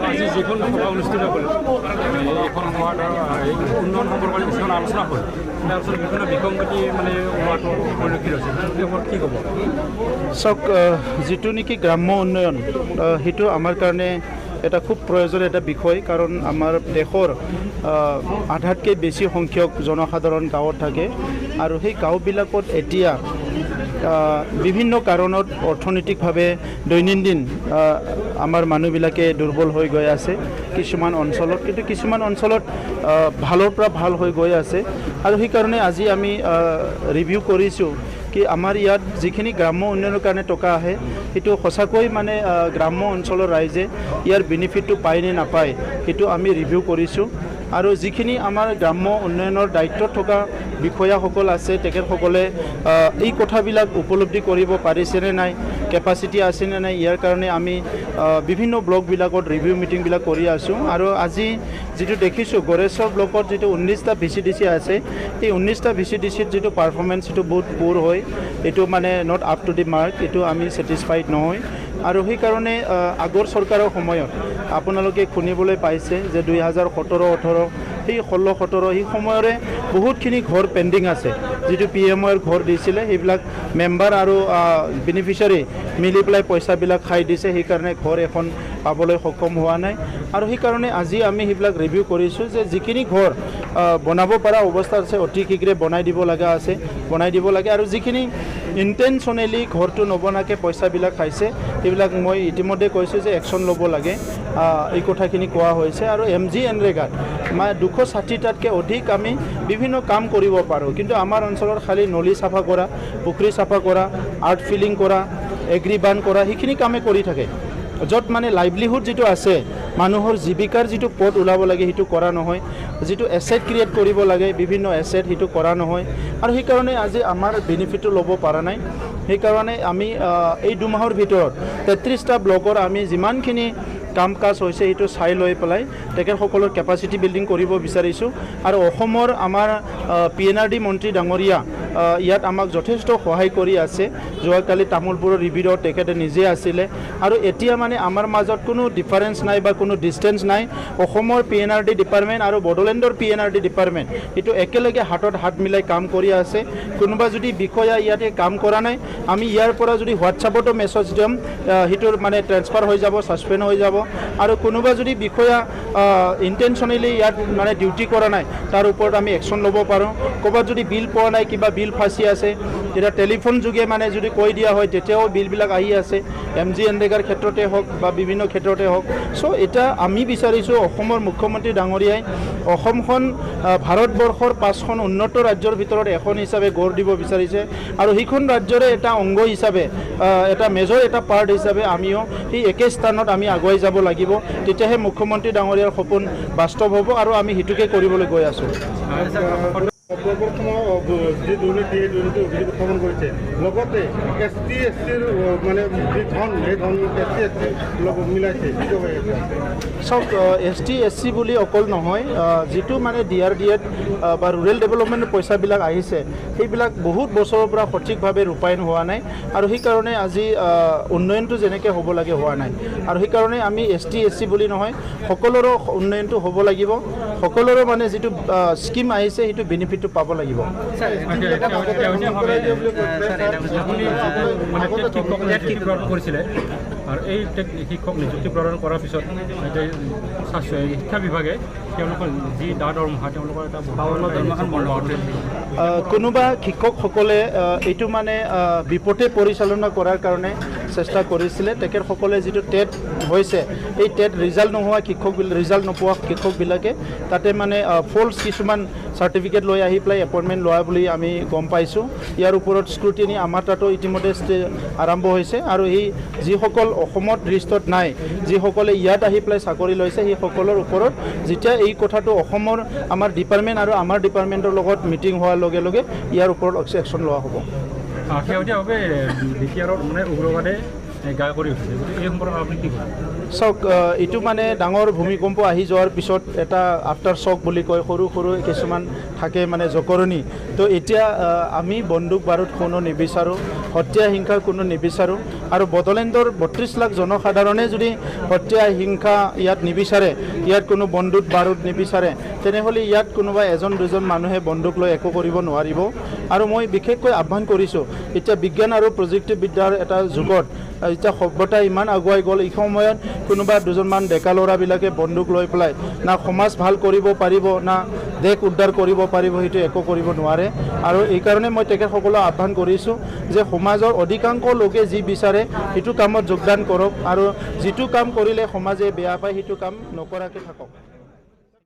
আজি যিখন সভা অনুষ্ঠিত হ'ল এইখন সভাত উন্নয়ন সম্পৰ্কত কিছুমান আলোচনা হ'ল তাৰপিছত বিভিন্ন বিসংগতি মানে হোৱাটো পৰিলক্ষিত হৈছে কি ক'ব? চাওক, যিটো নেকি গ্ৰাম্য উন্নয়ন সেইটো আমাৰ কাৰণে এটা খুব প্ৰয়োজনীয় এটা বিষয়, কাৰণ আমাৰ দেশৰ আধাতকৈ বেছি সংখ্যক জনসাধাৰণ গাঁৱত থাকে আৰু সেই গাঁওবিলাকত এতিয়া বিভিন্ন কাৰণত অৰ্থনৈতিকভাৱে দৈনন্দিন আমাৰ মানুহবিলাকে দুৰ্বল হৈ গৈ আছে কিছুমান অঞ্চলত, কিন্তু কিছুমান অঞ্চলত ভালৰ পৰা ভাল হৈ গৈ আছে। আৰু সেইকাৰণে আজি আমি ৰিভিউ কৰিছোঁ কি আমাৰ ইয়াত যিখিনি গ্ৰাম্য উন্নয়নৰ কাৰণে টকা আহে সেইটো সঁচাকৈ মানে গ্ৰাম্য অঞ্চলৰ ৰাইজে ইয়াৰ বেনিফিটটো পায় নে নাপায় সেইটো আমি ৰিভিউ কৰিছোঁ। আৰু যিখিনি আমাৰ গ্ৰাম্য উন্নয়নৰ দায়িত্বত থকা বিষয়াসকল আছে তেখেতসকলে এই কথাবিলাক উপলব্ধি কৰিব পাৰিছেনে নাই, কেপাচিটি আছেনে নাই, ইয়াৰ কাৰণে আমি বিভিন্ন ব্লকবিলাকত ৰিভিউ মিটিংবিলাক কৰি আছোঁ। আৰু আজি যিটো দেখিছোঁ গড়েশ্বৰ ব্লকত যিটো 19টা VCDC আছে, এই 19টা VCDCত যিটো পাৰফৰ্মেঞ্চ সেইটো বহুত পুৰ হয়, এইটো মানে not up to the mark, এইটো আমি ছেটিছফাইড নহয়। আৰু সেইকাৰণে আগৰ চৰকাৰৰ সময়ত আপোনালোকে শুনিবলৈ পাইছে যে 2017-18 সেই 16-17 সেই সময়ৰে বহুতখিনি ঘৰ পেণ্ডিং আছে, যিটো PMOৰ ঘৰ দিছিলে সেইবিলাক মেম্বাৰ আৰু বেনিফিচিয়াৰী মিলি পেলাই পইচাবিলাক খাই দিছে, সেইকাৰণে ঘৰ এখন পাবলৈ সক্ষম হোৱা নাই। আৰু সেইকাৰণে আজি আমি সেইবিলাক ৰিভিউ কৰিছোঁ যে যিখিনি ঘৰ বনাব পৰা অৱস্থাত আছে অতি শীঘ্ৰে বনাই দিব লগা আছে, বনাই দিব লাগে। আৰু যিখিনি ইণ্টেনশ্যনেলি ঘৰটো নবনাকৈ পইচাবিলাক খাইছে সেইবিলাক মই ইতিমধ্যে কৈছোঁ যে একশ্যন ল'ব লাগে, এই কথাখিনি কোৱা হৈছে। আৰু MG এনৰেগাত 260টাতকৈ অধিক আমি বিভিন্ন কাম কৰিব পাৰোঁ, কিন্তু আমাৰ অঞ্চলত খালি নলী চাফা কৰা, পুখুৰী চাফা কৰা, আৰ্ট ফিলিং কৰা, এগ্ৰি বান কৰা সেইখিনি কামে কৰি থাকে, য'ত মানে লাইভলিহুড যিটো আছে মানুহৰ জীৱিকাৰ যিটো পথ ওলাব লাগে সেইটো কৰা নহয়, যিটো এছেট ক্ৰিয়েট কৰিব লাগে বিভিন্ন এছেট সেইটো কৰা নহয়। আৰু সেইকাৰণে আজি আমাৰ বেনিফিটটো ল'ব পৰা নাই। সেইকাৰণে আমি এই 2 মাহৰ ভিতৰত 33টা ব্লকৰ আমি যিমানখিনি কাম কাজ হৈছে সেইটো চাই লৈ পেলাই তেখেতসকলৰ কেপাচিটি বিল্ডিং কৰিব বিচাৰিছোঁ। আৰু অসমৰ আমাৰ PNRD মন্ত্ৰী ডাঙৰীয়া ইয়াত আমাক যথেষ্ট সহায় কৰি আছে। যোৱাকালি তামোলপুৰৰ ৰিভিউত তেখেতে নিজে আছিলে। আৰু এতিয়া মানে আমাৰ মাজত কোনো ডিফাৰেঞ্চ নাই বা কোনো ডিষ্টেঞ্চ নাই। অসমৰ PNRD ডিপাৰ্টমেণ্ট আৰু বড়োলেণ্ডৰ PNRD ডিপাৰ্টমেণ্ট এইটো একেলগে হাতত হাত মিলাই কাম কৰি আছে। কোনোবা যদি বিষয়া ইয়াতে কাম কৰা নাই, আমি ইয়াৰ পৰা যদি হোৱাটছআপতো মেছেজ দিম সেইটোৰ মানে ট্ৰেন্সফাৰ হৈ যাব, ছাছপেণ্ড হৈ যাব। আৰু কোনোবা যদি বিষয়া ইণ্টেনশ্যনেলি ইয়াত মানে ডিউটি কৰা নাই তাৰ ওপৰত আমি একশ্যন ল'ব পাৰোঁ। ক'ৰবাত যদি বিল পোৱা নাই, কিবা বিল ফাঁচি আছে, তেতিয়া টেলিফোন যোগে মানে যদি কৈ দিয়া হয় তেতিয়াও বিলবিলাক আহি আছে, MG এনৰেগাৰ ক্ষেত্ৰতে হওক বা বিভিন্ন ক্ষেত্ৰতে হওক। চ' এতিয়া আমি বিচাৰিছোঁ অসমৰ মুখ্যমন্ত্ৰী ডাঙৰীয়াই অসমখন ভাৰতবৰ্ষৰ 5খন উন্নত ৰাজ্যৰ ভিতৰত এখন হিচাপে গঢ় দিব বিচাৰিছে। আৰু সেইখন ৰাজ্যৰে এটা অংগ হিচাপে এটা মেজৰ এটা পাৰ্ট হিচাপে আমিও সেই একে স্থানত আমি আগুৱাই যাব লাগিব, তেতিয়াহে মুখ্যমন্ত্ৰী ডাঙৰীয়াৰ সপোন বাস্তৱ হ'ব। আৰু আমি সেইটোকে কৰিবলৈ গৈ আছোঁ। যি দুৰ্নীতি অভিযোগ উত্থাপন কৰিছে, লগতে ST SCৰ মানে যি ধন সেই ধন ST SC লগত মিলাইছে, চাওক, ST SC বুলি অকল নহয়, যিটো মানে DRDAত বা ৰুৰেল ডেভেলপমেণ্টৰ পইচাবিলাক আহিছে সেইবিলাক বহুত বছৰৰ পৰা সঠিকভাৱে ৰূপায়ণ হোৱা নাই। আৰু সেইকাৰণে আজি উন্নয়নটো যেনেকৈ হ'ব লাগে হোৱা নাই। আৰু সেইকাৰণে আমি ST SC বুলি নহয়, সকলোৰে উন্নয়নটো হ'ব লাগিব, সকলোৰে মানে যিটো স্কিম আহিছে সেইটো বেনিফিটটো পাব লাগিব। কৰিছিলে আৰু এই শিক্ষক নিযুক্তি প্ৰদান কৰাৰ পিছত শিক্ষা বিভাগে তেওঁলোকৰ যি দৰমহা তেওঁলোকৰ এটা দৰমহাখন বন্ধ কৰিছিল। কোনোবা শিক্ষকসকলে এইটো মানে বিপথে পৰিচালনা কৰাৰ কাৰণে চেষ্টা কৰিছিলে। তেখেতসকলে যিটো টেট হৈছে এই টেট ৰিজাল্ট নোহোৱা ৰিজাল্ট নোপোৱা শিক্ষকবিলাকে তাতে মানে ফল্ছ কিছুমান চাৰ্টিফিকেট লৈ আহি পেলাই এপইণ্টমেণ্ট লোৱা বুলি আমি গম পাইছোঁ। ইয়াৰ ওপৰত স্ক্ৰুটিনি আমাৰ তাতো ইতিমধ্যে আৰম্ভ হৈছে। আৰু এই যিসকল অসমত লিষ্টত নাই, যিসকলে ইয়াত আহি পেলাই চাকৰি লৈছে, সেইসকলৰ ওপৰত যেতিয়া এই কথাটো অসমৰ আমাৰ ডিপাৰ্টমেণ্ট আৰু আমাৰ ডিপাৰ্টমেণ্টৰ লগত মিটিং হোৱাৰ লগে লগে ইয়াৰ ওপৰত একশ্যন লোৱা হ'ব। শেহতীয়াভাৱে BTRত মানে উগ্ৰবাদে গা কৰি উঠিছে গতিকে এই সম্পৰ্কত আপুনি কি কয় চাওক এইটো মানে ডাঙৰ ভূমিকম্প আহি যোৱাৰ পিছত এটা আফটাৰ শ্বক বুলি কয় সৰু সৰু কিছুমান থাকে মানে জকৰণি তো এতিয়া আমি বন্দুক বাৰুদ কোনো নিবিচাৰোঁ হত্যা হিংসা কোনো নিবিচাৰোঁ আৰু বড়োলেণ্ডৰ 32 লাখ জনসাধাৰণে যদি হত্যা হিংসা ইয়াত নিবিচাৰে ইয়াত কোনো বন্দুক বাৰুদ নিবিচাৰে তেনেহ'লে ইয়াত কোনোবা এজন দুজন মানুহে বন্দুক লৈ একো কৰিব নোৱাৰিব আৰু মই বিশেষকৈ আহ্বান কৰিছোঁ এতিয়া বিজ্ঞান আৰু প্ৰযুক্তিবিদ্যাৰ এটা যুগত এতিয়া সভ্যতা ইমান আগুৱাই গ'ল এই সময়ত কোনোবা দুজনমান ডেকা ল'ৰাবিলাকে বন্দুক লৈ পেলাই না সমাজ ভাল কৰিব পাৰিব না দেশ উদ্ধাৰ কৰিব পাৰিব সেইটো একো কৰিব নোৱাৰে আৰু এইকাৰণে মই তেখেতসকলক আহ্বান কৰিছোঁ যে সমাজৰ অধিকাংশ লোকে যি বিচাৰে সেইটো কামত যোগদান কৰক আৰু যিটো কাম কৰিলে সমাজে বেয়া পায় সেইটো কাম নকৰাকৈ থাকক